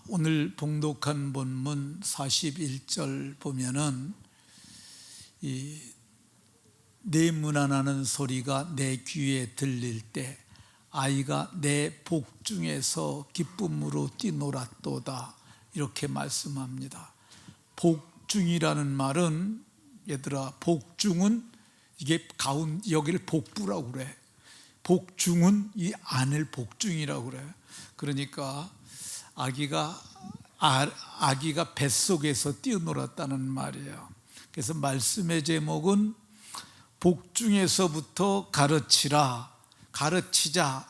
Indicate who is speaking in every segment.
Speaker 1: 오늘 봉독한 본문 41절 보면은 내 문안하는 소리가 내 귀에 들릴 때 아이가 내 복중에서 기쁨으로 뛰놀았도다, 이렇게 말씀합니다. 복중이라는 말은, 얘들아, 복중은 이게 여기를 복부라고 그래. 복중은 이 안을 복중이라고 그래. 그러니까 아기가 뱃속에서 뛰어놀았다는 말이에요. 그래서 말씀의 제목은 복중에서부터 가르치자,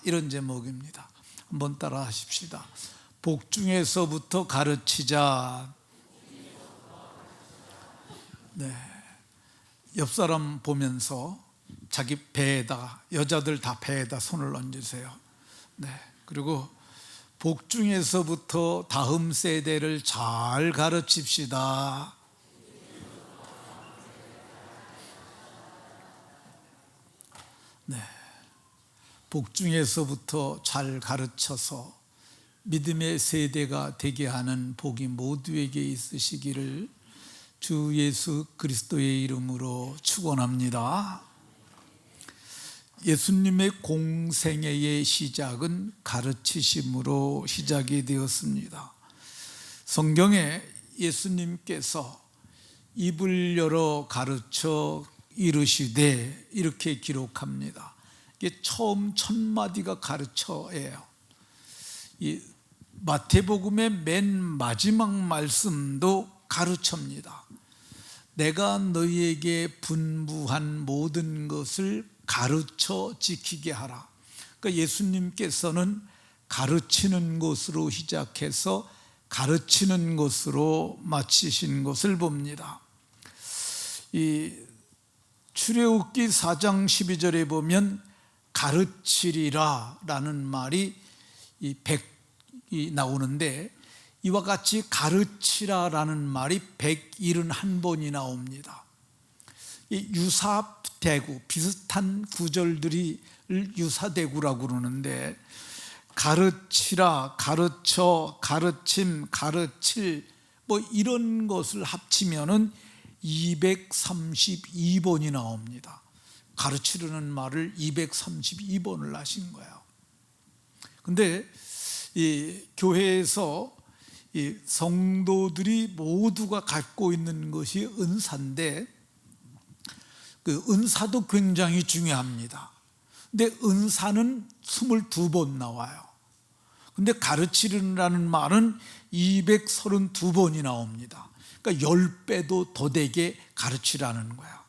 Speaker 1: 이런 제목입니다. 한번 따라 하십시다. 복중에서부터 가르치자. 네. 옆 사람 보면서 자기 배에다, 여자들 다 배에다 손을 얹으세요. 네. 그리고 복중에서부터 다음 세대를 잘 가르칩시다. 네. 복중에서부터 잘 가르쳐서 믿음의 세대가 되게 하는 복이 모두에게 있으시기를 주 예수 그리스도의 이름으로 축원합니다. 예수님의 공생애의 시작은 가르치심으로 시작이 되었습니다. 성경에 예수님께서 입을 열어 가르쳐 이르시되, 이렇게 기록합니다. 이게 처음 첫 마디가 가르쳐예요. 이 마태복음의 맨 마지막 말씀도 가르쳐입니다. 내가 너희에게 분부한 모든 것을 가르쳐 지키게 하라. 그러니까 예수님께서는 가르치는 것으로 시작해서 가르치는 것으로 마치신 것을 봅니다. 이 출애굽기 4장 12절에 보면 가르치리라 라는 말이 나오는데, 이와 같이 가르치라 라는 말이 171번이 나옵니다. 유사대구, 비슷한 구절들이 유사대구라고 그러는데, 가르치라, 가르쳐, 가르침, 가르칠, 이런 것을 합치면은 232번이 나옵니다. 가르치려는 말을 232번을 하신 거예요. 근데 이 교회에서 이 성도들이 모두가 갖고 있는 것이 은사인데, 그 은사도 굉장히 중요합니다. 근데 은사는 22번 나와요. 근데 가르치려는 말은 232번이 나옵니다. 그러니까 10배도 더 되게 가르치라는 거야.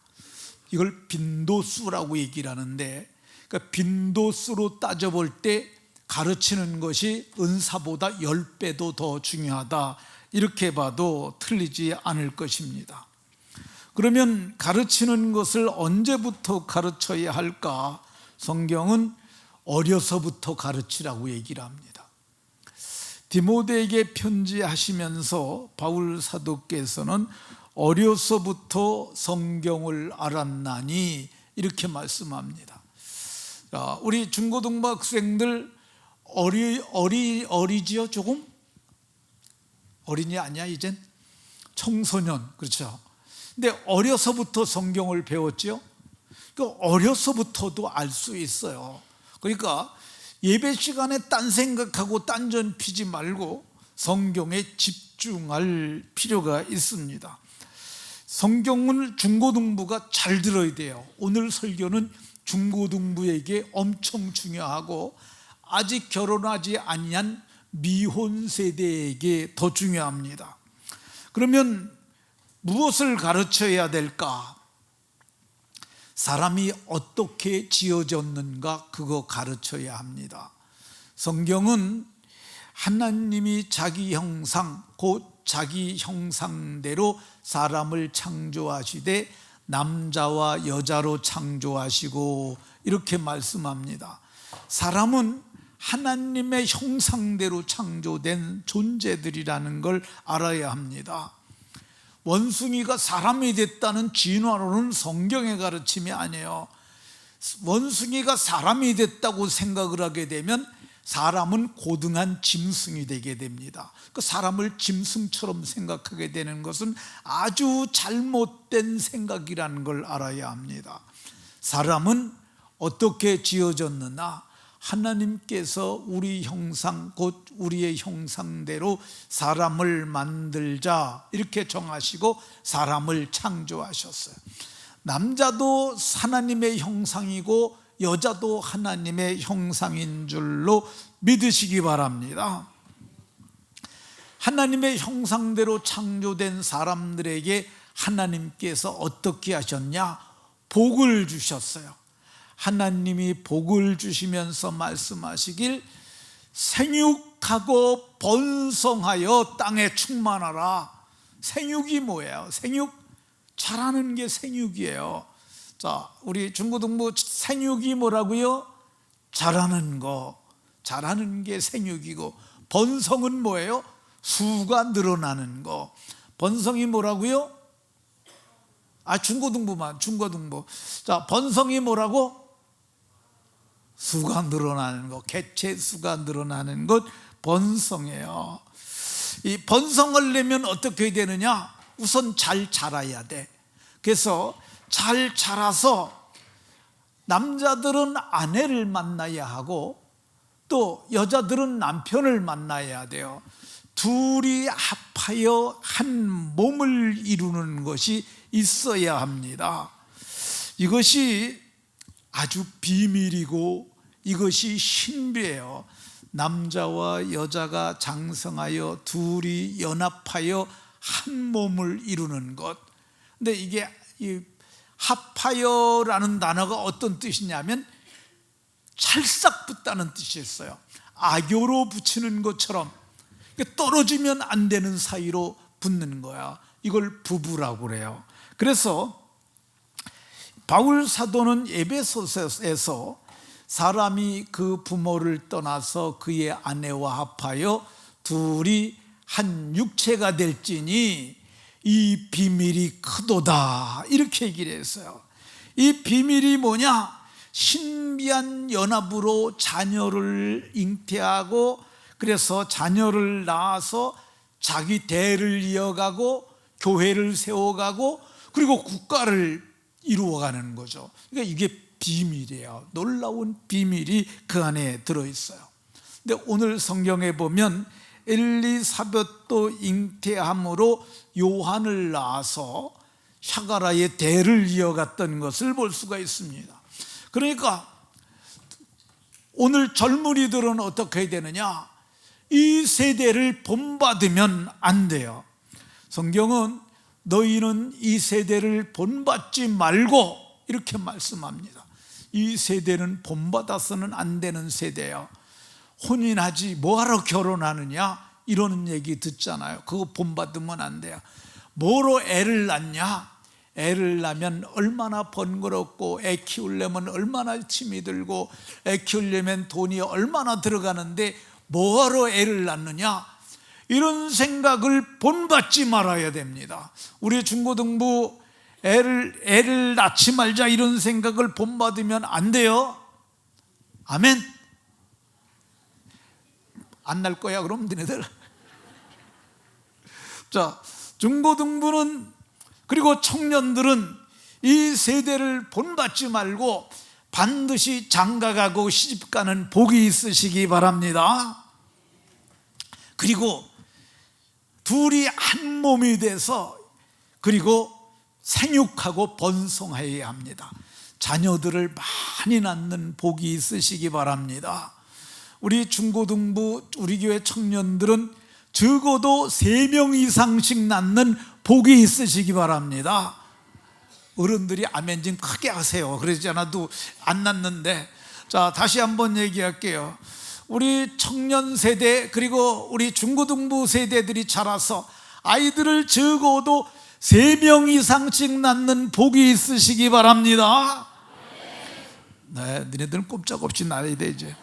Speaker 1: 이걸 빈도수라고 얘기를 하는데, 그러니까 빈도수로 따져볼 때 가르치는 것이 은사보다 10배도 더 중요하다, 이렇게 봐도 틀리지 않을 것입니다. 그러면 가르치는 것을 언제부터 가르쳐야 할까? 성경은 어려서부터 가르치라고 얘기를 합니다. 디모데에게 편지하시면서 바울 사도께서는 어려서부터 성경을 알았나니, 이렇게 말씀합니다. 자, 우리 중고등부 학생들 어리지요? 조금? 어린이 아니야 이젠? 청소년, 그렇죠? 근데 어려서부터 성경을 배웠죠? 어려서부터도 알 수 있어요. 그러니까 예배 시간에 딴 생각하고 딴전 피지 말고 성경에 집중할 필요가 있습니다. 성경을 중고등부가 잘 들어야 돼요. 오늘 설교는 중고등부에게 엄청 중요하고, 아직 결혼하지 아니한 미혼 세대에게 더 중요합니다. 그러면 무엇을 가르쳐야 될까? 사람이 어떻게 지어졌는가, 그거 가르쳐야 합니다. 성경은 하나님이 자기 형상, 곧 자기 형상대로 사람을 창조하시되 남자와 여자로 창조하시고, 이렇게 말씀합니다. 사람은 하나님의 형상대로 창조된 존재들이라는 걸 알아야 합니다. 원숭이가 사람이 됐다는 진화론은 성경의 가르침이 아니에요. 원숭이가 사람이 됐다고 생각을 하게 되면 사람은 고등한 짐승이 되게 됩니다. 그 사람을 짐승처럼 생각하게 되는 것은 아주 잘못된 생각이라는 걸 알아야 합니다. 사람은 어떻게 지어졌느냐? 하나님께서 우리 형상, 곧 우리의 형상대로 사람을 만들자 이렇게 정하시고 사람을 창조하셨어요. 남자도 하나님의 형상이고 여자도 하나님의 형상인 줄로 믿으시기 바랍니다. 하나님의 형상대로 창조된 사람들에게 하나님께서 어떻게 하셨냐? 복을 주셨어요. 하나님이 복을 주시면서 말씀하시길 생육하고 번성하여 땅에 충만하라. 생육이 뭐예요? 생육, 자라는 게 생육이에요. 자, 우리 중고등부 생육이 뭐라고요? 자라는 거, 자라는 게 생육이고, 번성은 뭐예요? 수가 늘어나는 거. 번성이 뭐라고요? 중고등부만, 중고등부. 자, 번성이 뭐라고? 수가 늘어나는 것, 개체 수가 늘어나는 것, 번성이에요. 이 번성하려면 어떻게 되느냐? 우선 잘 자라야 돼. 그래서 잘 자라서 남자들은 아내를 만나야 하고 또 여자들은 남편을 만나야 돼요. 둘이 합하여 한 몸을 이루는 것이 있어야 합니다. 이것이 아주 비밀이고 이것이 신비해요. 남자와 여자가 장성하여 둘이 연합하여 한 몸을 이루는 것. 근데 이게 이 합하여라는 단어가 어떤 뜻이냐면 찰싹 붙다는 뜻이 있어요. 악교로 붙이는 것처럼 떨어지면 안 되는 사이로 붙는 거야. 이걸 부부라고 그래요. 그래서 바울 사도는 에베소서에서 사람이 그 부모를 떠나서 그의 아내와 합하여 둘이 한 육체가 될지니 이 비밀이 크도다 이렇게 얘기를 했어요. 이 비밀이 뭐냐? 신비한 연합으로 자녀를 잉태하고 그래서 자녀를 낳아서 자기 대를 이어가고 교회를 세워가고 그리고 국가를 이루어가는 거죠. 그러니까 이게 비밀이에요. 놀라운 비밀이 그 안에 들어있어요. 근데 오늘 성경에 보면 엘리사벳도 잉태함으로 요한을 낳아서 샤가라의 대를 이어갔던 것을 볼 수가 있습니다. 그러니까 오늘 젊은이들은 어떻게 해야 되느냐? 이 세대를 본받으면 안 돼요. 성경은 너희는 이 세대를 본받지 말고 이렇게 말씀합니다. 이 세대는 본받아서는 안 되는 세대예요. 혼인하지 뭐하러 결혼하느냐 이러는 얘기 듣잖아요. 그거 본받으면 안 돼요. 뭐로 애를 낳냐? 애를 낳으면 얼마나 번거롭고 애 키우려면 얼마나 힘이 들고 애 키우려면 돈이 얼마나 들어가는데 뭐하러 애를 낳느냐? 이런 생각을 본받지 말아야 됩니다. 우리 중고등부 애를 낳지 말자 이런 생각을 본받으면 안 돼요. 아멘. 안 낳을 거야 그럼 너네들. 자, 중고등부는 그리고 청년들은 이 세대를 본받지 말고 반드시 장가가고 시집가는 복이 있으시기 바랍니다. 그리고 둘이 한 몸이 돼서 그리고 생육하고 번성해야 합니다. 자녀들을 많이 낳는 복이 있으시기 바랍니다. 우리 중고등부 우리 교회 청년들은 적어도 3명 이상씩 낳는 복이 있으시기 바랍니다. 어른들이 아멘 좀 크게 하세요. 그러지 않아도 안 낳는데. 자, 다시 한번 얘기할게요. 우리 청년 세대 그리고 우리 중고등부 세대들이 자라서 아이들을 적어도 3명 이상씩 낳는 복이 있으시기 바랍니다. 네, 너네들은 꼼짝없이 낳아야 돼 이제.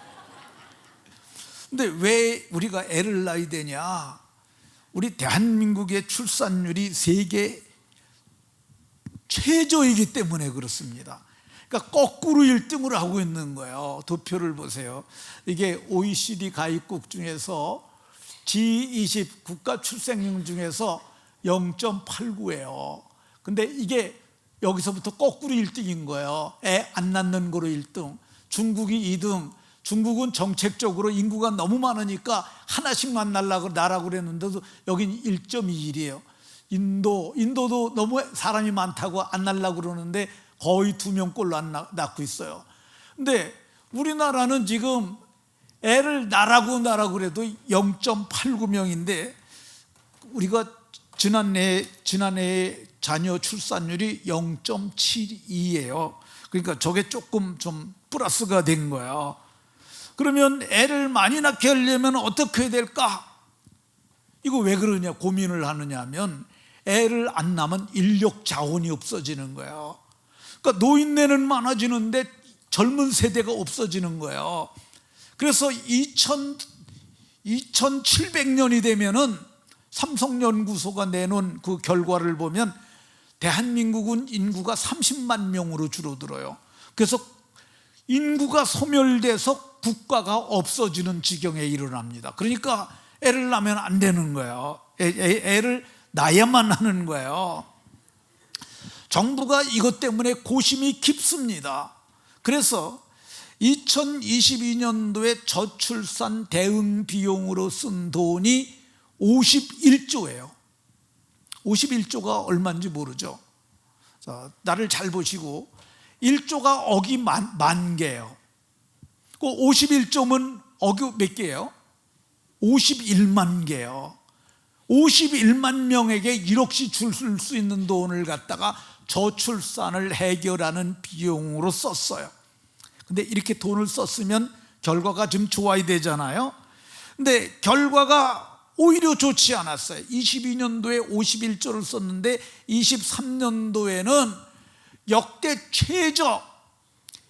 Speaker 1: 근데 왜 우리가 애를 낳아야 되냐? 우리 대한민국의 출산율이 세계 최저이기 때문에 그렇습니다. 그러니까 거꾸로 1등을 하고 있는 거예요. 도표를 보세요. 이게 OECD 가입국 중에서 G20 국가 출생률 중에서 0.89예요. 근데 이게 여기서부터 거꾸로 1등인 거예요. 애 안 낳는 거로 1등. 중국이 2등. 중국은 정책적으로 인구가 너무 많으니까 하나씩만 나라고 그랬는데도 여긴 1.21이에요. 인도도 너무 사람이 많다고 안 낳으려고 그러는데 거의 2명꼴로 낳고 있어요. 근데 우리나라는 지금 애를 낳으라고 그래도 0.89명인데 우리가 지난해 자녀 출산율이 0.72예요. 그러니까 저게 조금 좀 플러스가 된 거예요. 그러면 애를 많이 낳게 하려면 어떻게 해야 될까? 이거 왜 그러냐 고민을 하느냐 하면 애를 안 낳으면 인력 자원이 없어지는 거예요. 그러니까 노인네는 많아지는데 젊은 세대가 없어지는 거예요. 그래서 2700년이 되면은 삼성연구소가 내놓은 그 결과를 보면 대한민국은 인구가 30만 명으로 줄어들어요. 그래서 인구가 소멸돼서 국가가 없어지는 지경에 일어납니다. 그러니까 애를 낳으면 안 되는 거예요. 애를 낳아야만 하는 거예요. 정부가 이것 때문에 고심이 깊습니다. 그래서 2022년도에 저출산 대응 비용으로 쓴 돈이 51조예요. 51조가 얼마인지 모르죠. 자, 나를 잘 보시고 1조가 억이 만 개예요. 그 51조면 억이 몇 개예요? 51만 개예요. 51만 명에게 1억씩 줄 수 있는 돈을 갖다가 저출산을 해결하는 비용으로 썼어요. 근데 이렇게 돈을 썼으면 결과가 좀 좋아야 되잖아요. 근데 결과가 오히려 좋지 않았어요. 22년도에 51조를 썼는데 23년도에는 역대 최저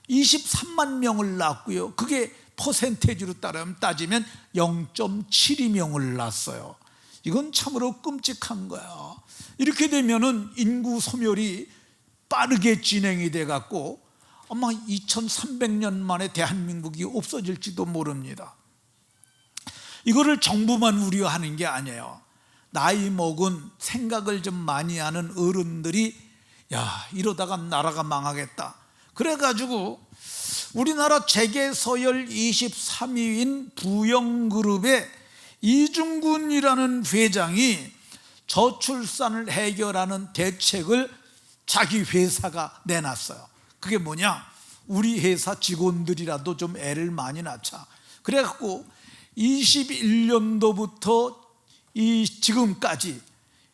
Speaker 1: 23만 명을 낳았고요. 그게 퍼센테이지로 따지면 0.72명을 낳았어요. 이건 참으로 끔찍한 거예요. 이렇게 되면은 인구 소멸이 빠르게 진행이 돼 갖고 아마 2300년 만에 대한민국이 없어질지도 모릅니다. 이거를 정부만 우려하는 게 아니에요. 나이 먹은 생각을 좀 많이 하는 어른들이 야 이러다가 나라가 망하겠다. 그래가지고 우리나라 재계서열 23위인 부영그룹의 이중근이라는 회장이 저출산을 해결하는 대책을 자기 회사가 내놨어요. 그게 뭐냐? 우리 회사 직원들이라도 좀 애를 많이 낳자. 그래갖고 21년도부터 지금까지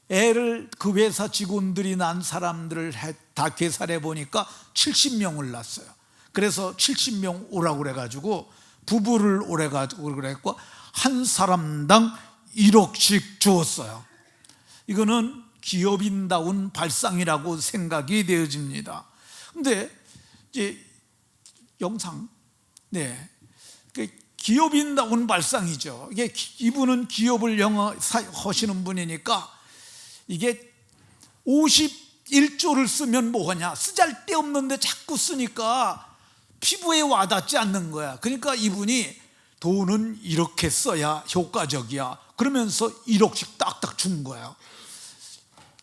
Speaker 1: 애를 그 회사 직원들이 낳은 사람들을 다 계산해 보니까 70명을 낳았어요. 그래서 70명 오라고 그래가지고 부부를 오래가지고 그랬고 한 사람당 1억씩 주었어요. 이거는 기업인다운 발상이라고 생각이 되어집니다. 근데 이제 영상, 네, 기업인다운 발상이죠. 이게 이분은 기업을 하시는 분이니까 이게 51조를 쓰면 뭐하냐? 쓰잘데없는데 자꾸 쓰니까 피부에 와닿지 않는 거야. 그러니까 이분이 돈은 이렇게 써야 효과적이야. 그러면서 1억씩 딱딱 준 거야.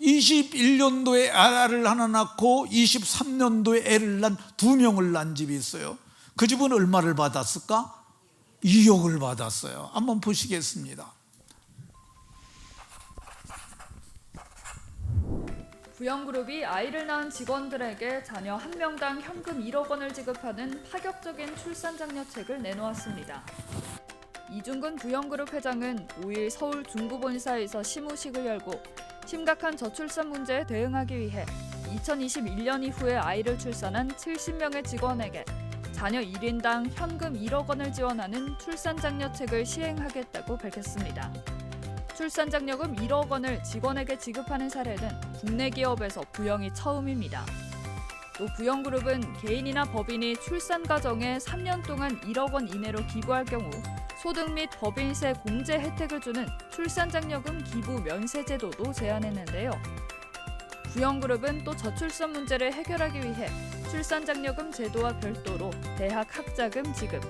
Speaker 1: 21년도에 아를 하나 낳고 23년도에 애를 낳은 2명을 낳은 집이 있어요. 그 집은 얼마를 받았을까? 2억을 받았어요. 한번 보시겠습니다.
Speaker 2: 부영그룹이 아이를 낳은 직원들에게 자녀 한 명당 현금 1억 원을 지급하는 파격적인 출산장려책을 내놓았습니다. 이중근 부영그룹 회장은 5일 서울 중구본사에서 시무식을 열고 심각한 저출산 문제에 대응하기 위해 2021년 이후에 아이를 출산한 70명의 직원에게 자녀 1인당 현금 1억 원을 지원하는 출산장려책을 시행하겠다고 밝혔습니다. 출산장려금 1억 원을 직원에게 지급하는 사례는 국내 기업에서 부영이 처음입니다. 또 부영그룹은 개인이나 법인이 출산 과정에 3년 동안 1억 원 이내로 기부할 경우 소득 및 법인세 공제 혜택을 주는 출산장려금 기부 면세 제도도 제안했는데요. 부영그룹은 또 저출산 문제를 해결하기 위해 출산장려금 제도와 별도로 대학 학자금 지급,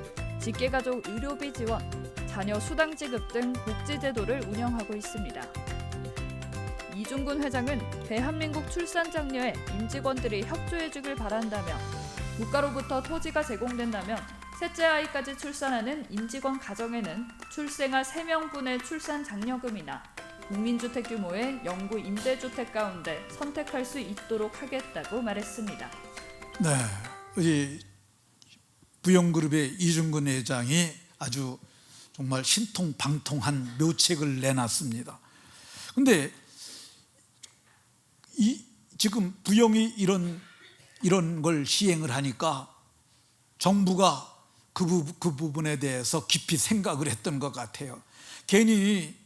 Speaker 2: 직계가족 의료비 지원, 자녀 수당 지급 등 복지제도를 운영하고 있습니다. 이중근 회장은 대한민국 출산장려에 임직원들이 협조해주길 바란다며 국가로부터 토지가 제공된다면 셋째 아이까지 출산하는 임직원 가정에는 출생아 3명분의 출산장려금이나 국민주택 규모의 영구 임대주택 가운데 선택할 수 있도록 하겠다고 말했습니다.
Speaker 1: 네, 이 부영그룹의 이중근 회장이 아주 정말 신통방통한 묘책을 내놨습니다. 그런데 지금 부영이 이런 걸 시행을 하니까 정부가 그 부분에 대해서 깊이 생각을 했던 것 같아요. 괜히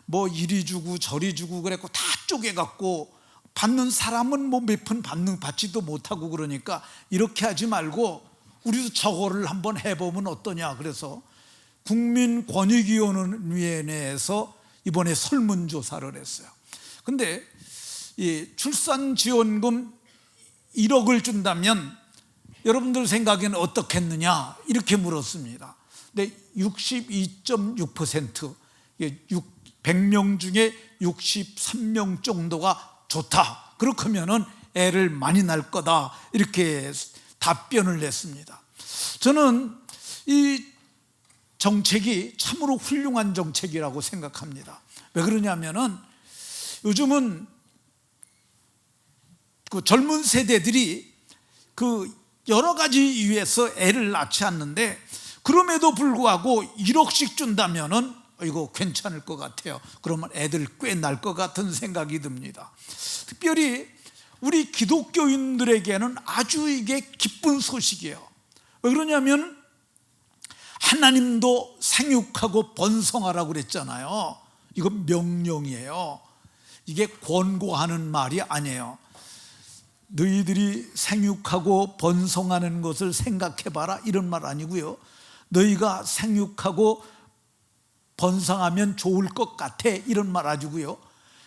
Speaker 1: 뭐 이리 주고 저리 주고 그랬고 다 쪼개갖고 받는 사람은 뭐 몇 푼 받지도 못하고 그러니까 이렇게 하지 말고 우리도 저거를 한번 해보면 어떠냐. 그래서 국민권익위원회에서 이번에 설문조사를 했어요. 근데 이 출산지원금 1억을 준다면 여러분들 생각에는 어떻겠느냐 이렇게 물었습니다. 근데 62.6%, 100명 중에 63명 정도가 좋다, 그렇다면은 애를 많이 낳을 거다, 이렇게 답변을 냈습니다. 저는 이 정책이 참으로 훌륭한 정책이라고 생각합니다. 왜 그러냐면은 요즘은 그 젊은 세대들이 그 여러 가지 이유에서 애를 낳지 않는데, 그럼에도 불구하고 1억씩 준다면은 이거 괜찮을 것 같아요. 그러면 애들 꽤 낳을 것 같은 생각이 듭니다. 특별히 우리 기독교인들에게는 아주 이게 기쁜 소식이에요. 왜 그러냐면 하나님도 생육하고 번성하라고 그랬잖아요. 이건 명령이에요. 이게 권고하는 말이 아니에요. 너희들이 생육하고 번성하는 것을 생각해봐라, 이런 말 아니고요. 너희가 생육하고 번성하면 좋을 것 같아, 이런 말 아니고요.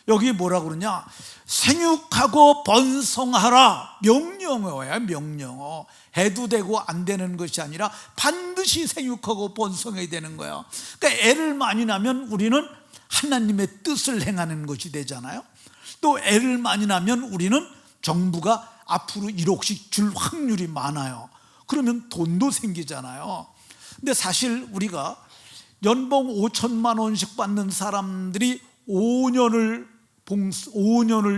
Speaker 1: 여기 뭐라 그러냐, 생육하고 번성하라, 명령어야. 명령어. 해도 되고 안 되는 것이 아니라 반드시 생육하고 번성해야 되는 거야. 그러니까 애를 많이 낳으면 우리는 하나님의 뜻을 행하는 것이 되잖아요. 또 애를 많이 낳으면 우리는 정부가 앞으로 1억씩 줄 확률이 많아요. 그러면 돈도 생기잖아요. 근데 사실 우리가 연봉 5천만 원씩 받는 사람들이 5년을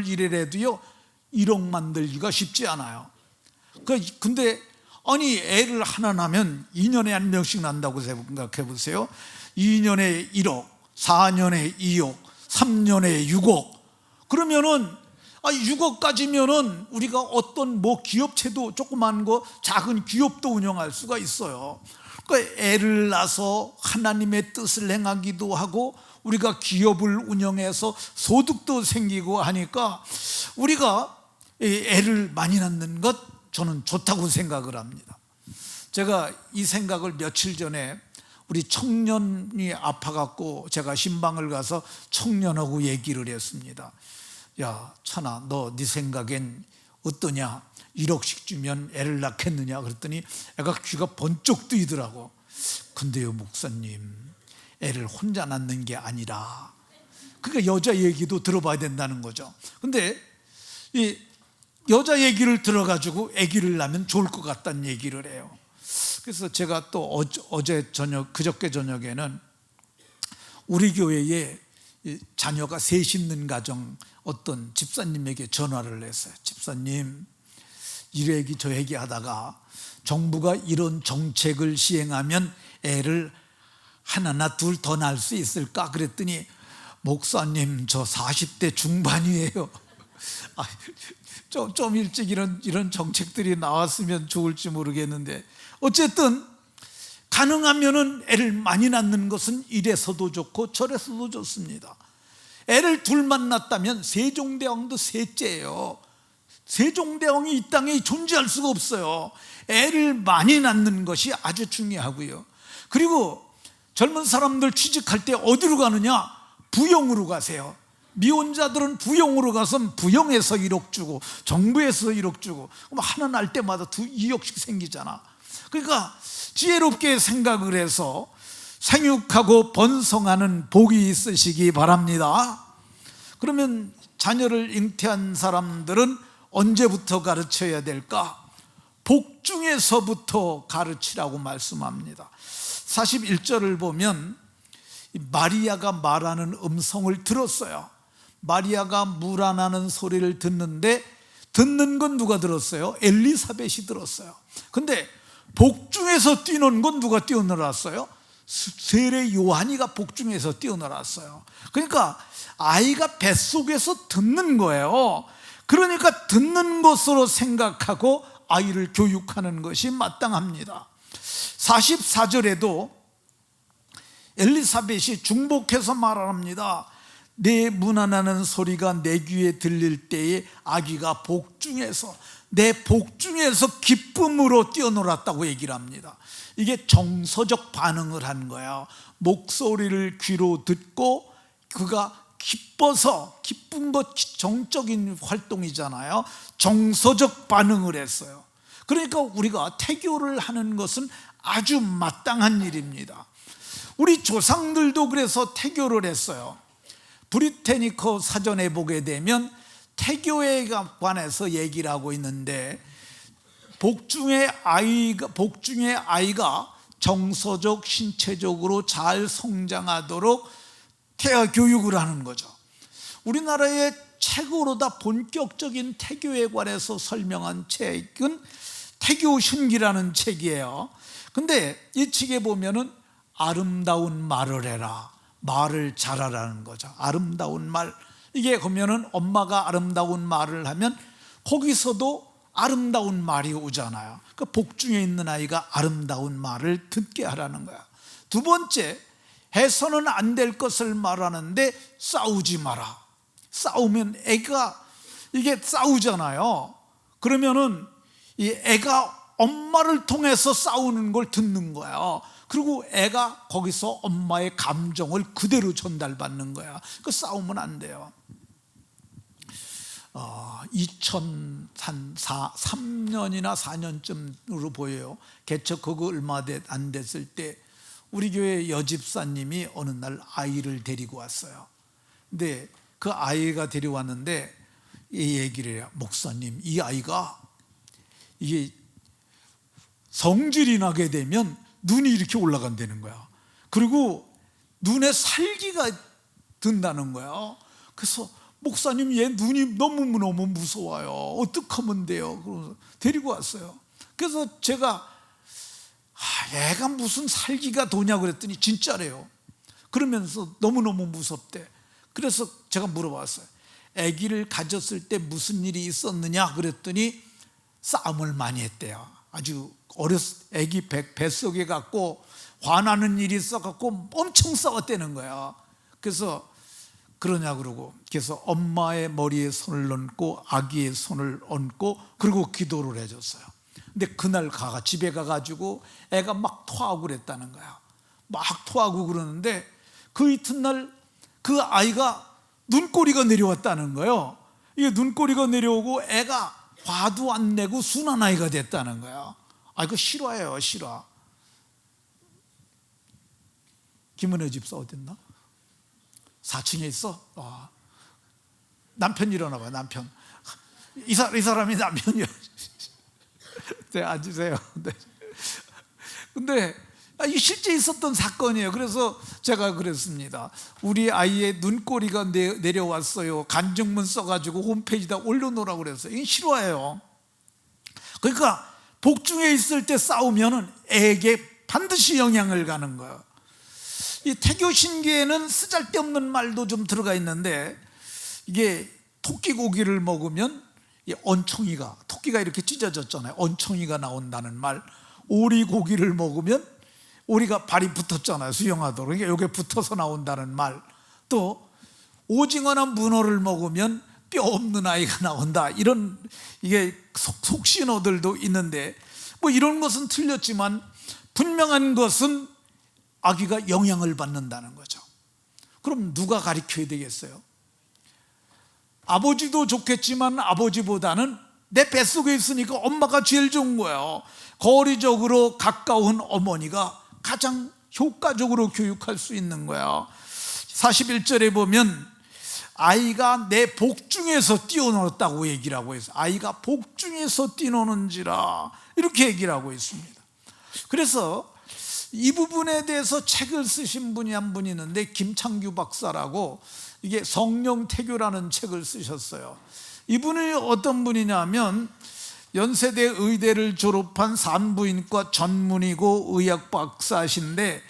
Speaker 1: 일해도요 1억 만들기가 쉽지 않아요. 근데 아니 애를 하나 낳으면 2년에 한 명씩 난다고 생각해 보세요. 2년에 1억, 4년에 2억, 3년에 6억. 그러면은 6억까지면은 우리가 어떤 뭐 기업체도, 조그만 거 작은 기업도 운영할 수가 있어요. 그러니까 애를 낳아서 하나님의 뜻을 행하기도 하고 우리가 기업을 운영해서 소득도 생기고 하니까 우리가 애를 많이 낳는 것, 저는 좋다고 생각을 합니다. 제가 이 생각을 며칠 전에 우리 청년이 아파갖고 제가 신방을 가서 청년하고 얘기를 했습니다. 야, 찬아, 너 네 생각엔 어떠냐? 1억씩 주면 애를 낳겠느냐? 그랬더니 애가 귀가 번쩍 뜨이더라고. 근데요 목사님, 애를 혼자 낳는 게 아니라, 그러니까 여자 얘기도 들어봐야 된다는 거죠. 근데 이 여자 얘기를 들어가지고 아기를 낳으면 좋을 것 같다는 얘기를 해요. 그래서 제가 또 그저께 저녁에는 우리 교회에 자녀가 셋 있는 가정 어떤 집사님에게 전화를 했어요. 집사님, 이 얘기 저 얘기 하다가 정부가 이런 정책을 시행하면 애를 하나나 둘 더 낳을 수 있을까? 그랬더니 목사님, 저 40대 중반이에요. 좀 일찍 이런 정책들이 나왔으면 좋을지 모르겠는데, 어쨌든 가능하면은 애를 많이 낳는 것은 이래서도 좋고 저래서도 좋습니다. 애를 둘만 낳았다면 세종대왕도 셋째예요. 세종대왕이 이 땅에 존재할 수가 없어요. 애를 많이 낳는 것이 아주 중요하고요. 그리고 젊은 사람들 취직할 때 어디로 가느냐? 부영으로 가세요. 미혼자들은 부영으로 가서 부영에서 1억 주고 정부에서 1억 주고 그럼 하나 날 때마다 2억씩 생기잖아. 그러니까 지혜롭게 생각을 해서 생육하고 번성하는 복이 있으시기 바랍니다. 그러면 자녀를 잉태한 사람들은 언제부터 가르쳐야 될까? 복중에서부터 가르치라고 말씀합니다. 41절을 보면 마리아가 말하는 음성을 들었어요. 마리아가 물 안 하는 소리를 듣는데 듣는 건 누가 들었어요? 엘리사벳이 들었어요. 근데 복중에서 뛰는 건 누가 뛰어놀았어요? 세례 요한이가 복중에서 뛰어놀았어요. 그러니까 아이가 뱃속에서 듣는 거예요. 그러니까 듣는 것으로 생각하고 아이를 교육하는 것이 마땅합니다. 44절에도 엘리사벳이 중복해서 말합니다. 내 문안하는 소리가 내 귀에 들릴 때에 아기가 복중에서 내 복중에서 기쁨으로 뛰어놀았다고 얘기를 합니다. 이게 정서적 반응을 한 거예요. 목소리를 귀로 듣고 그가 기뻐서, 기쁜 것 정적인 활동이잖아요. 정서적 반응을 했어요. 그러니까 우리가 태교를 하는 것은 아주 마땅한 일입니다. 우리 조상들도 그래서 태교를 했어요. 브리테니커 사전에 보게 되면 태교에 관해서 얘기를 하고 있는데 복중의 아이가 정서적, 신체적으로 잘 성장하도록 태아 교육을 하는 거죠. 우리나라의 최고로다 본격적인 태교에 관해서 설명한 책은 태교신기라는 책이에요. 근데 이 책에 보면은 아름다운 말을 해라, 말을 잘하라는 거죠. 아름다운 말, 이게 보면은 엄마가 아름다운 말을 하면 거기서도 아름다운 말이 오잖아요. 그 복중에 있는 아이가 아름다운 말을 듣게 하라는 거야. 두 번째, 해서는 안 될 것을 말하는데 싸우지 마라. 싸우면 애가 이게 싸우잖아요. 그러면은 이 애가 엄마를 통해서 싸우는 걸 듣는 거예요. 그리고 애가 거기서 엄마의 감정을 그대로 전달받는 거야. 그 싸우면 안 돼요. 2003년이나 4년쯤으로 보여요. 개척 그거 얼마 안 됐을 때 우리 교회 여집사님이 어느 날 아이를 데리고 왔어요. 근데 그 아이가 데려왔는데 이 얘기를 해요. 목사님, 이 아이가 이게 성질이 나게 되면 눈이 이렇게 올라간다는 거야. 그리고 눈에 살기가 든다는 거야. 그래서 목사님, 얘 눈이 너무 무서워요. 어떡하면 돼요? 그래서 데리고 왔어요. 그래서 제가 얘가 무슨 살기가 도냐 그랬더니 진짜래요. 그러면서 너무너무 무섭대. 그래서 제가 물어봤어요. 아기를 가졌을 때 무슨 일이 있었느냐 그랬더니 싸움을 많이 했대요. 아주 아기 뱃속에 갖고 화나는 일이 있어갖고 엄청 싸웠다는 거야. 그래서 그러냐 그러고, 그래서 엄마의 머리에 손을 얹고 아기의 손을 얹고 그리고 기도를 해줬어요. 근데 그날 집에 가가지고 애가 막 토하고 그랬다는 거야. 막 토하고 그러는데 그 이튿날 그 아이가 눈꼬리가 내려왔다는 거예요. 이게 눈꼬리가 내려오고 애가 화도 안 내고 순한 아이가 됐다는 거야. 이거 실화예요, 실화. 김은혜 집사 어딨나? 4층에 있어? 남편 일어나 봐, 남편. 이 사람이 남편이야. 네, 앉으세요. 네. 근데 이 실제 있었던 사건이에요. 그래서 제가 그랬습니다. 우리 아이의 눈꼬리가 내려왔어요. 간증문 써가지고 홈페이지에다 올려놓으라고 그랬어요. 이게 실화예요. 그러니까 복중에 있을 때 싸우면은 애에게 반드시 영향을 가는 거예요. 이 태교신기에는 쓰잘데없는 말도 좀 들어가 있는데, 이게 토끼 고기를 먹으면 이 토끼가 이렇게 찢어졌잖아요. 언총이가 나온다는 말. 오리 고기를 먹으면 오리가 발이 붙었잖아요, 수영하도록. 그러니까 여기에 붙어서 나온다는 말. 또 오징어나 문어를 먹으면 뼈 없는 아이가 나온다, 이런 이게 속신호들도 있는데, 뭐 이런 것은 틀렸지만 분명한 것은 아기가 영향을 받는다는 거죠. 그럼 누가 가르쳐야 되겠어요? 아버지도 좋겠지만 아버지보다는 내 뱃속에 있으니까 엄마가 제일 좋은 거예요. 거리적으로 가까운 어머니가 가장 효과적으로 교육할 수 있는 거예요. 41절에 보면 아이가 내 복중에서 뛰어놀았다고 얘기를 하고 있어요. 아이가 복중에서 뛰노는지라 이렇게 얘기를 하고 있습니다. 그래서 이 부분에 대해서 책을 쓰신 분이 한 분 있는데 김창규 박사라고, 이게 성령태교라는 책을 쓰셨어요. 이분이 어떤 분이냐면 연세대 의대를 졸업한 산부인과 전문의고 의학 박사신데,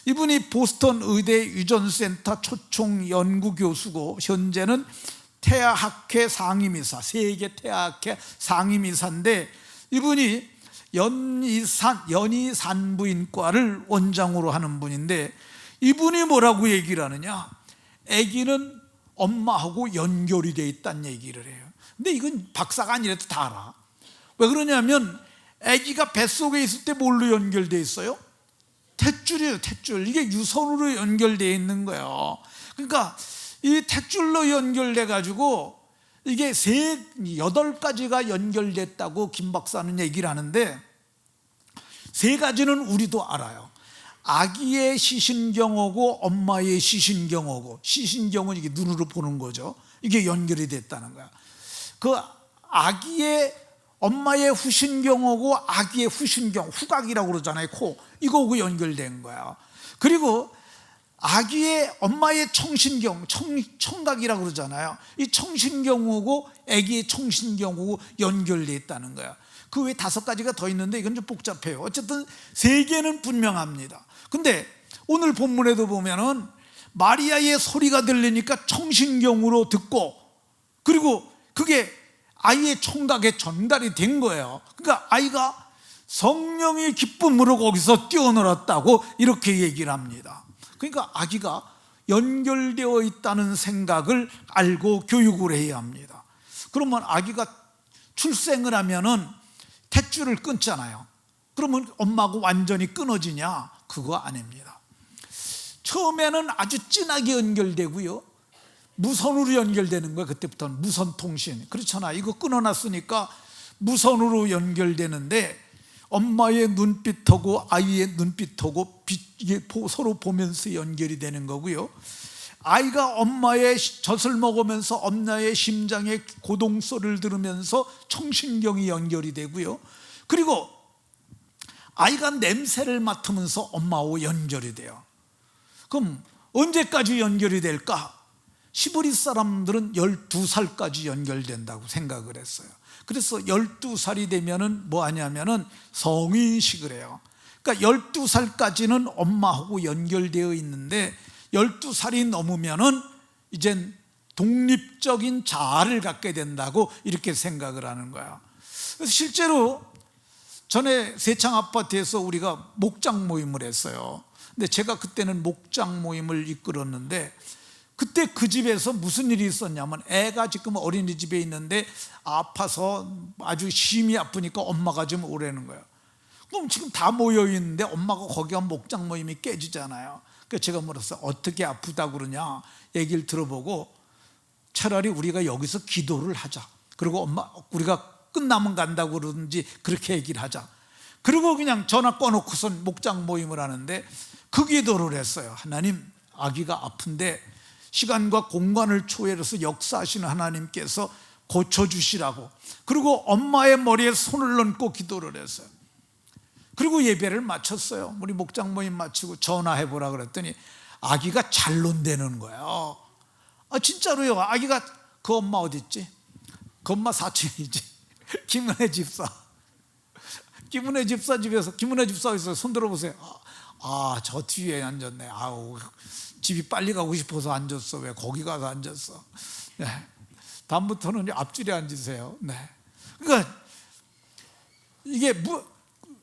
Speaker 1: 이분이 보스턴 의대 유전센터 초청 연구 교수고 현재는 태아학회 상임이사, 세계 태아학회 상임이사인데, 이분이 연희산부인과를 원장으로 하는 분인데, 이분이 뭐라고 얘기를 하느냐, 아기는 엄마하고 연결이 돼 있다는 얘기를 해요. 근데 이건 박사가 아니라도 다 알아. 왜 그러냐면 아기가 뱃속에 있을 때 뭘로 연결돼 있어요? 탯줄이에요. 탯줄. 이게 유선으로 연결되어 있는 거예요. 그러니까 이 탯줄로 연결돼 가지고 이게 8가지가 연결됐다고 김 박사는 얘기를 하는데, 3가지는 우리도 알아요. 아기의 시신경하고 엄마의 시신경하고, 시신경은 이게 눈으로 보는 거죠. 이게 연결이 됐다는 거야. 그 아기의 엄마의 후신경하고 아기의 후신경, 후각이라고 그러잖아요. 코, 이거하고 연결된 거야. 그리고 아기의 엄마의 청신경, 청각이라고 그러잖아요. 이 청신경하고 아기의 청신경하고 연결되어 있다는 거야. 그 외에 5가지가 더 있는데 이건 좀 복잡해요. 어쨌든 3개는 분명합니다. 근데 오늘 본문에도 보면은 마리아의 소리가 들리니까 청신경으로 듣고, 그리고 그게 아이의 청각에 전달이 된 거예요. 그러니까 아이가 성령의 기쁨으로 거기서 뛰어놀았다고 이렇게 얘기를 합니다. 그러니까 아기가 연결되어 있다는 생각을 알고 교육을 해야 합니다. 그러면 아기가 출생을 하면은 탯줄을 끊잖아요. 그러면 엄마하고 완전히 끊어지냐? 그거 아닙니다. 처음에는 아주 진하게 연결되고요, 무선으로 연결되는 거예요. 그때부터는 무선통신, 그렇잖아. 이거 끊어놨으니까 무선으로 연결되는데, 엄마의 눈빛하고 아이의 눈빛하고 이게 서로 보면서 연결이 되는 거고요, 아이가 엄마의 젖을 먹으면서 엄마의 심장의 고동소리를 들으면서 청신경이 연결이 되고요, 그리고 아이가 냄새를 맡으면서 엄마하고 연결이 돼요. 그럼 언제까지 연결이 될까? 시브리 사람들은 12살까지 연결된다고 생각을 했어요. 그래서 12살이 되면은 뭐 하냐면은 성인식을 해요. 그러니까 12살까지는 엄마하고 연결되어 있는데 12살이 넘으면은 이젠 독립적인 자아를 갖게 된다고 이렇게 생각을 하는 거야. 그래서 실제로 전에 세창 아파트에서 우리가 목장 모임을 했어요. 근데 제가 그때는 목장 모임을 이끌었는데, 그때 그 집에서 무슨 일이 있었냐면, 애가 지금 어린이집에 있는데 아파서 아주 심히 아프니까 엄마가 좀 오라는 거예요. 그럼 지금 다 모여 있는데 엄마가 거기 가면 목장 모임이 깨지잖아요. 그래서 제가 물었어요. 어떻게 아프다고 그러냐 얘기를 들어보고, 차라리 우리가 여기서 기도를 하자. 그리고 엄마 우리가 끝나면 간다고 그러든지 그렇게 얘기를 하자. 그리고 그냥 전화 꺼놓고선 목장 모임을 하는데 그 기도를 했어요. 하나님, 아기가 아픈데 시간과 공간을 초월해서 역사하시는 하나님께서 고쳐주시라고. 그리고 엄마의 머리에 손을 얹고 기도를 했어요. 그리고 예배를 마쳤어요. 우리 목장 모임 마치고 전화해보라 그랬더니 아기가 잘 논대는 거예요. 진짜로요. 아기가, 그 엄마 어디 있지? 그 엄마 사촌이지. 김은혜 집사. 김은혜 집사 집에서, 김은혜 집사 있어요. 손 들어보세요. 저 뒤에 앉았네. 아우, 집이 빨리 가고 싶어서 앉았어. 왜 거기 가서 앉았어? 네. 다음부터는 앞줄에 앉으세요. 네. 그러니까 이게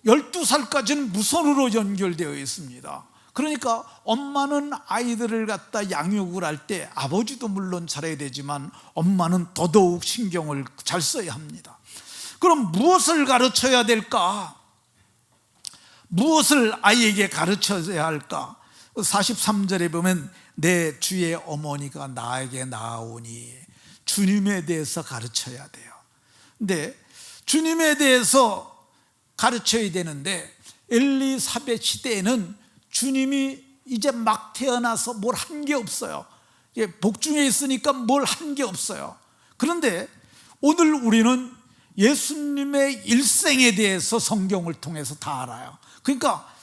Speaker 1: 12살까지는 무선으로 연결되어 있습니다. 그러니까 엄마는 아이들을 갖다 양육을 할 때 아버지도 물론 잘해야 되지만 엄마는 더더욱 신경을 잘 써야 합니다. 그럼 무엇을 가르쳐야 될까? 무엇을 아이에게 가르쳐야 할까? 43절에 보면 내 주의 어머니가 나에게 낳아오니, 주님에 대해서 가르쳐야 돼요. 근데 주님에 대해서 가르쳐야 되는데 엘리사벳 시대에는 주님이 이제 막 태어나서 뭘 한 게 없어요. 복중에 있으니까 뭘 한 게 없어요. 그런데 오늘 우리는 예수님의 일생에 대해서 성경을 통해서 다 알아요. 그러니까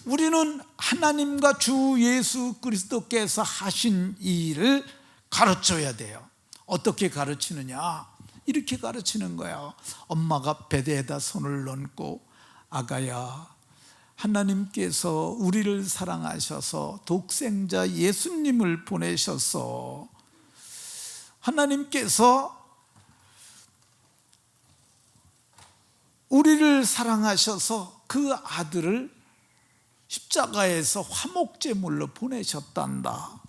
Speaker 1: 우리는 하나님과 주 예수 그리스도께서 하신 이 일을 가르쳐야 돼요. 어떻게 가르치느냐? 이렇게 가르치는 거예요. 엄마가 베개에다 손을 얹고 아가야, 하나님께서 우리를 사랑하셔서 독생자 예수님을 보내셔서 하나님께서 우리를 사랑하셔서 그 아들을 십자가에서 화목제물로 보내셨단다.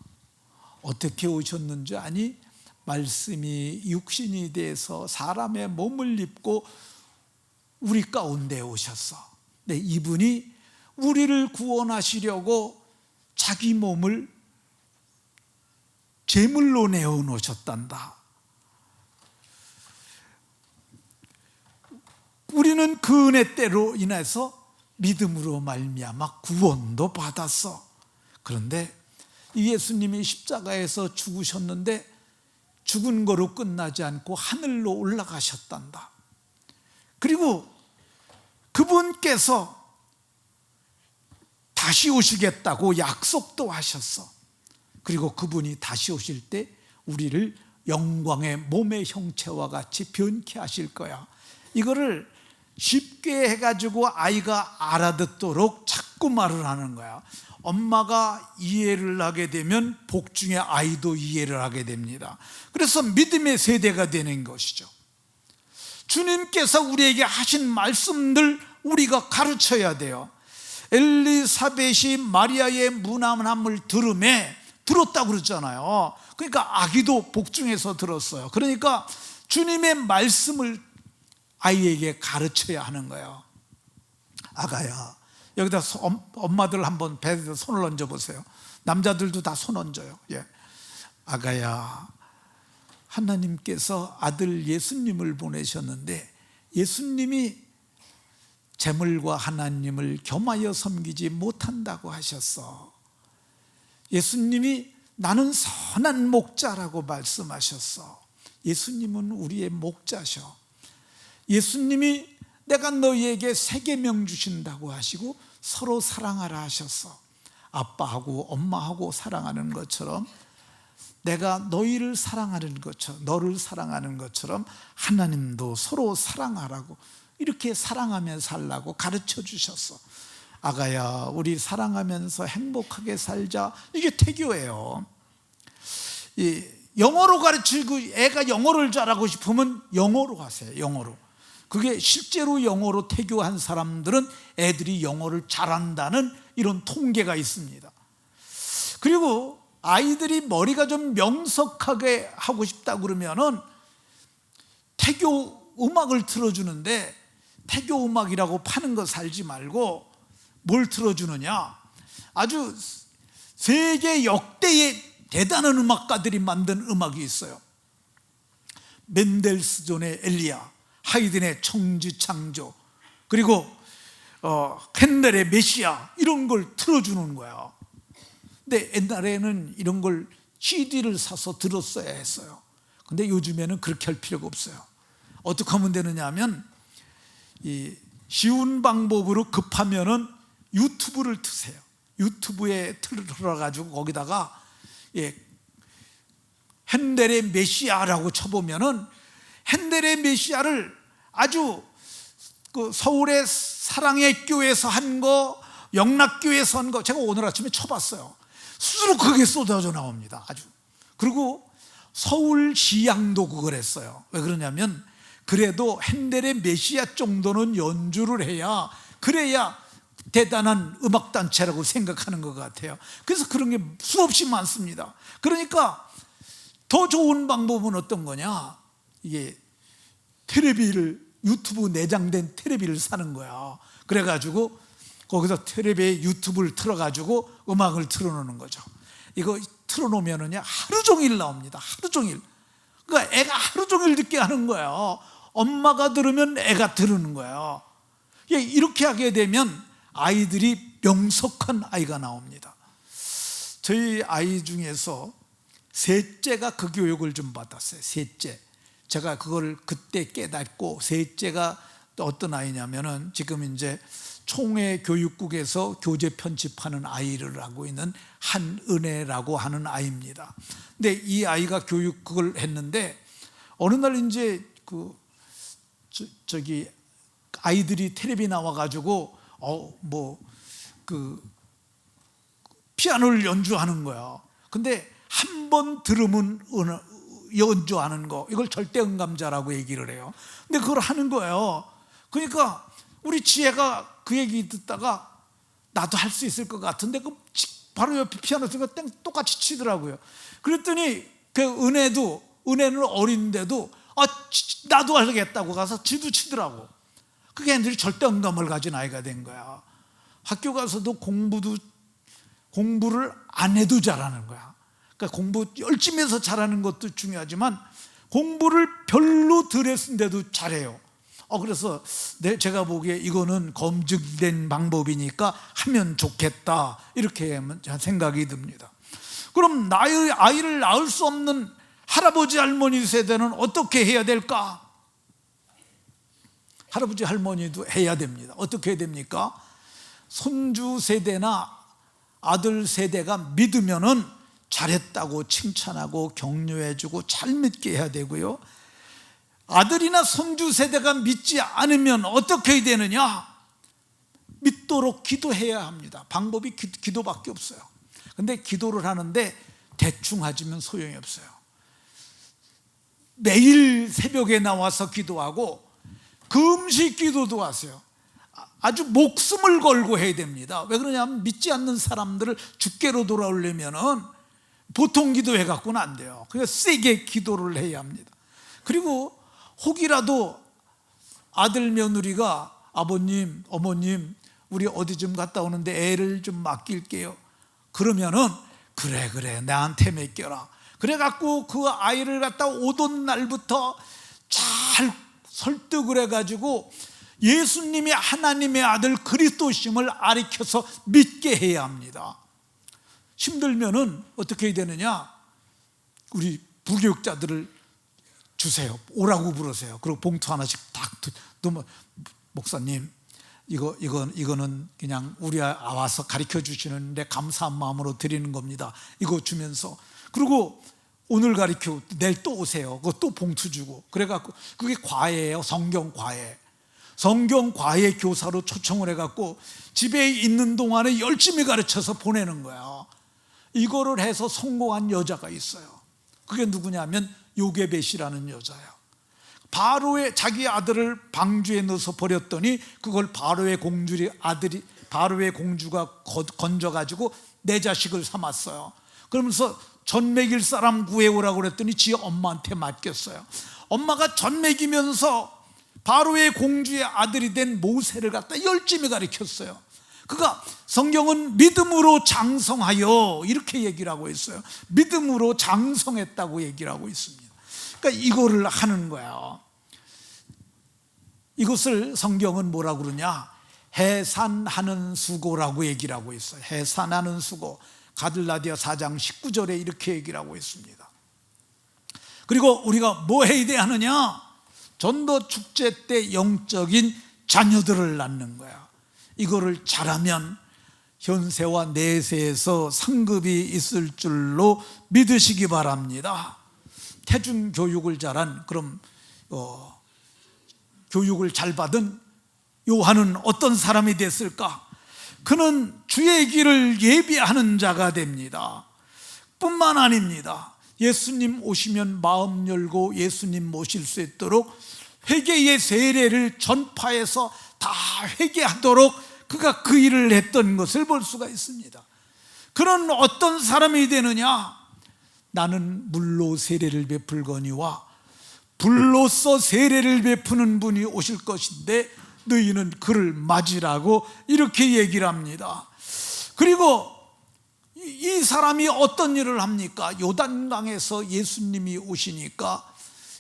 Speaker 1: 어떻게 오셨는지 아니? 말씀이 육신이 돼서 사람의 몸을 입고 우리 가운데 오셨어. 네, 이분이 우리를 구원하시려고 자기 몸을 제물로 내어놓으셨단다. 우리는 그 은혜 때로 인해서 믿음으로 말미암아 구원도 받았어. 그런데 예수님이 십자가에서 죽으셨는데 죽은 거로 끝나지 않고 하늘로 올라가셨단다. 그리고 그분께서 다시 오시겠다고 약속도 하셨어. 그리고 그분이 다시 오실 때 우리를 영광의 몸의 형체와 같이 변케 하실 거야. 이거를 쉽게 해가지고 아이가 알아듣도록 자꾸 말을 하는 거야. 엄마가 이해를 하게 되면 복중의 아이도 이해를 하게 됩니다. 그래서 믿음의 세대가 되는 것이죠. 주님께서 우리에게 하신 말씀들 우리가 가르쳐야 돼요. 엘리사벳이 마리아의 무난함을 들었다고 그랬잖아요. 그러니까 아기도 복중에서 들었어요. 그러니까 주님의 말씀을 아이에게 가르쳐야 하는 거예요. 아가야, 여기다 엄마들 한번 배에 손을 얹어 보세요. 남자들도 다 손 얹어요. 예. 아가야, 하나님께서 아들 예수님을 보내셨는데 예수님이 재물과 하나님을 겸하여 섬기지 못한다고 하셨어. 예수님이 나는 선한 목자라고 말씀하셨어. 예수님은 우리의 목자셔. 예수님이 내가 너희에게 새 계명 주신다고 하시고 서로 사랑하라 하셨어. 아빠하고 엄마하고 사랑하는 것처럼 내가 너희를 사랑하는 것처럼, 너를 사랑하는 것처럼 하나님도 서로 사랑하라고, 이렇게 사랑하며 살라고 가르쳐 주셨어. 아가야, 우리 사랑하면서 행복하게 살자. 이게 태교예요. 영어로 가르치고 애가 영어를 잘하고 싶으면 영어로 하세요. 영어로. 그게 실제로 영어로 태교한 사람들은 애들이 영어를 잘한다는 이런 통계가 있습니다. 그리고 아이들이 머리가 좀 명석하게 하고 싶다 그러면은 태교 음악을 틀어주는데, 태교 음악이라고 파는 거 살지 말고 뭘 틀어주느냐, 아주 세계 역대의 대단한 음악가들이 만든 음악이 있어요. 멘델스존의 엘리야, 하이든의 청지창조, 그리고 헨델의 메시아, 이런 걸 틀어주는 거야. 근데 옛날에는 이런 걸 CD를 사서 들었어야 했어요. 근데 요즘에는 그렇게 할 필요가 없어요. 어떻게 하면 되느냐 하면, 이 쉬운 방법으로 급하면은 유튜브를 트세요. 유튜브에 틀어가지고 거기다가 헨델의 메시아라고 쳐보면은 헨델의 메시아를 아주 그 서울의 사랑의 교회에서 한 거, 영락교회에서 한 거 제가 오늘 아침에 쳐봤어요. 스스로 그게 쏟아져 나옵니다. 아주. 그리고 서울시향도 그걸 했어요. 왜 그러냐면 그래도 헨델의 메시아 정도는 연주를 해야, 그래야 대단한 음악단체라고 생각하는 것 같아요. 그래서 그런 게 수없이 많습니다. 그러니까 더 좋은 방법은 어떤 거냐, 이게 테레비를, 유튜브 내장된 테레비를 사는 거야. 그래가지고 거기서 텔레비에 유튜브를 틀어가지고 음악을 틀어놓는 거죠. 이거 틀어놓으면은요 하루 종일 나옵니다. 하루 종일. 그러니까 애가 하루 종일 듣게 하는 거예요. 엄마가 들으면 애가 들으는 거예요. 이렇게 하게 되면 아이들이 명석한 아이가 나옵니다. 저희 아이 중에서 셋째가 그 교육을 좀 받았어요. 셋째, 제가 그걸 그때 깨닫고, 셋째가 또 어떤 아이냐면은 지금 이제 총회 교육국에서 교재 편집하는 아이를 하고 있는 한은혜라고 하는 아이입니다. 근데 이 아이가 교육을 했는데 어느 날 이제 저기 아이들이 텔레비 나와가지고 피아노를 연주하는 거야. 근데 한 번 들으면 연주하는 거, 이걸 절대음감자라고 얘기를 해요. 근데 그걸 하는 거예요. 그러니까 우리 지혜가 그 얘기 듣다가 나도 할 수 있을 것 같은데 바로 옆에 피아노 소리가 똑같이 치더라고요. 그랬더니 그 은혜는 어린데도 나도 하겠다고 가서 지도 치더라고. 그게 애들이 절대음감을 가진 아이가 된 거야. 학교 가서도 공부를 안 해도 잘하는 거야. 그러니까 공부 열심히 해서 잘하는 것도 중요하지만 공부를 별로 덜 했는데도 잘해요. 그래서 제가 보기에 이거는 검증된 방법이니까 하면 좋겠다, 이렇게 생각이 듭니다. 그럼 나의 아이를 낳을 수 없는 할아버지 할머니 세대는 어떻게 해야 될까? 할아버지 할머니도 해야 됩니다. 어떻게 해야 됩니까? 손주 세대나 아들 세대가 믿으면은 잘했다고 칭찬하고 격려해주고 잘 믿게 해야 되고요. 아들이나 손주 세대가 믿지 않으면 어떻게 해야 되느냐? 믿도록 기도해야 합니다. 방법이 기도밖에 없어요. 근데 기도를 하는데 대충 하지면 소용이 없어요. 매일 새벽에 나와서 기도하고 금식 기도도 하세요. 아주 목숨을 걸고 해야 됩니다. 왜 그러냐면 믿지 않는 사람들을 주께로 돌아오려면은 보통 기도해 갖고는 안 돼요. 그래서 세게 기도를 해야 합니다. 그리고 혹이라도 아들 며느리가 아버님, 어머님, 우리 어디 좀 갔다 오는데 애를 좀 맡길게요. 그러면은 그래 나한테 맡겨라. 그래 갖고 그 아이를 갖다 오던 날부터 잘 설득을 해가지고 예수님이 하나님의 아들 그리스도심을 가르쳐서 믿게 해야 합니다. 힘들면은 어떻게 해야 되느냐? 우리 부교육자들을 주세요. 오라고 부르세요. 그리고 봉투 하나씩 딱 목사님, 이거는 그냥 우리 와서 가르쳐 주시는데 감사한 마음으로 드리는 겁니다. 이거 주면서, 그리고 오늘 가르쳐 내일 또 오세요. 그거 또 봉투 주고, 그래갖고 그게 과외예요. 성경 과외 교사로 초청을 해갖고 집에 있는 동안에 열심히 가르쳐서 보내는 거야. 이거를 해서 성공한 여자가 있어요. 그게 누구냐면 요게벳이라는 여자예요. 바로의 자기 아들을 방주에 넣어서 버렸더니 그걸 바로의 공주가 건져가지고 내 자식을 삼았어요. 그러면서 전 먹일 사람 구해오라고 그랬더니 지 엄마한테 맡겼어요. 엄마가 전 먹이면서 바로의 공주의 아들이 된 모세를 갖다 열심히 가르쳤어요. 그가 성경은 믿음으로 장성하여 이렇게 얘기를 하고 있어요. 믿음으로 장성했다고 얘기를 하고 있습니다. 그러니까 이거를 하는 거예요. 이것을 성경은 뭐라고 그러냐? 해산하는 수고라고 얘기를 하고 있어요. 해산하는 수고. 가들라디아 4장 19절에 이렇게 얘기를 하고 있습니다. 그리고 우리가 뭐 해야 돼 하느냐? 전도 축제 때 영적인 자녀들을 낳는 거야. 이거를 잘하면 현세와 내세에서 상급이 있을 줄로 믿으시기 바랍니다. 태중 교육을 잘한, 그럼 교육을 잘 받은 요한은 어떤 사람이 됐을까? 그는 주의 길을 예비하는 자가 됩니다. 뿐만 아닙니다. 예수님 오시면 마음 열고 예수님 모실 수 있도록 회개의 세례를 전파해서 다 회개하도록 그가 그 일을 했던 것을 볼 수가 있습니다. 그는 어떤 사람이 되느냐? 나는 물로 세례를 베풀거니와 불로써 세례를 베푸는 분이 오실 것인데 너희는 그를 맞으라고 이렇게 얘기를 합니다. 그리고 이 사람이 어떤 일을 합니까? 요단강에서 예수님이 오시니까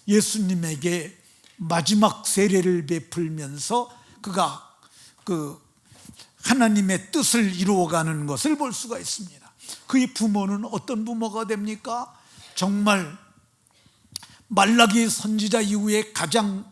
Speaker 1: 예수님에게 마지막 세례를 베풀면서 그가 그 하나님의 뜻을 이루어가는 것을 볼 수가 있습니다. 그의 부모는 어떤 부모가 됩니까? 정말 말라기 선지자 이후에 가장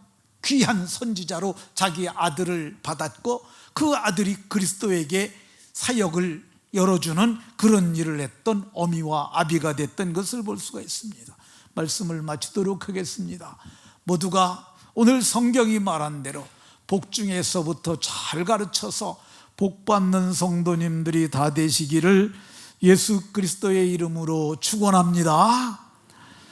Speaker 1: 귀한 선지자로 자기 아들을 받았고, 그 아들이 그리스도에게 사역을 열어주는 그런 일을 했던 어미와 아비가 됐던 것을 볼 수가 있습니다. 말씀을 마치도록 하겠습니다. 모두가 오늘 성경이 말한 대로 복중에서부터 잘 가르쳐서 복받는 성도님들이 다 되시기를 예수 그리스도의 이름으로 축원합니다.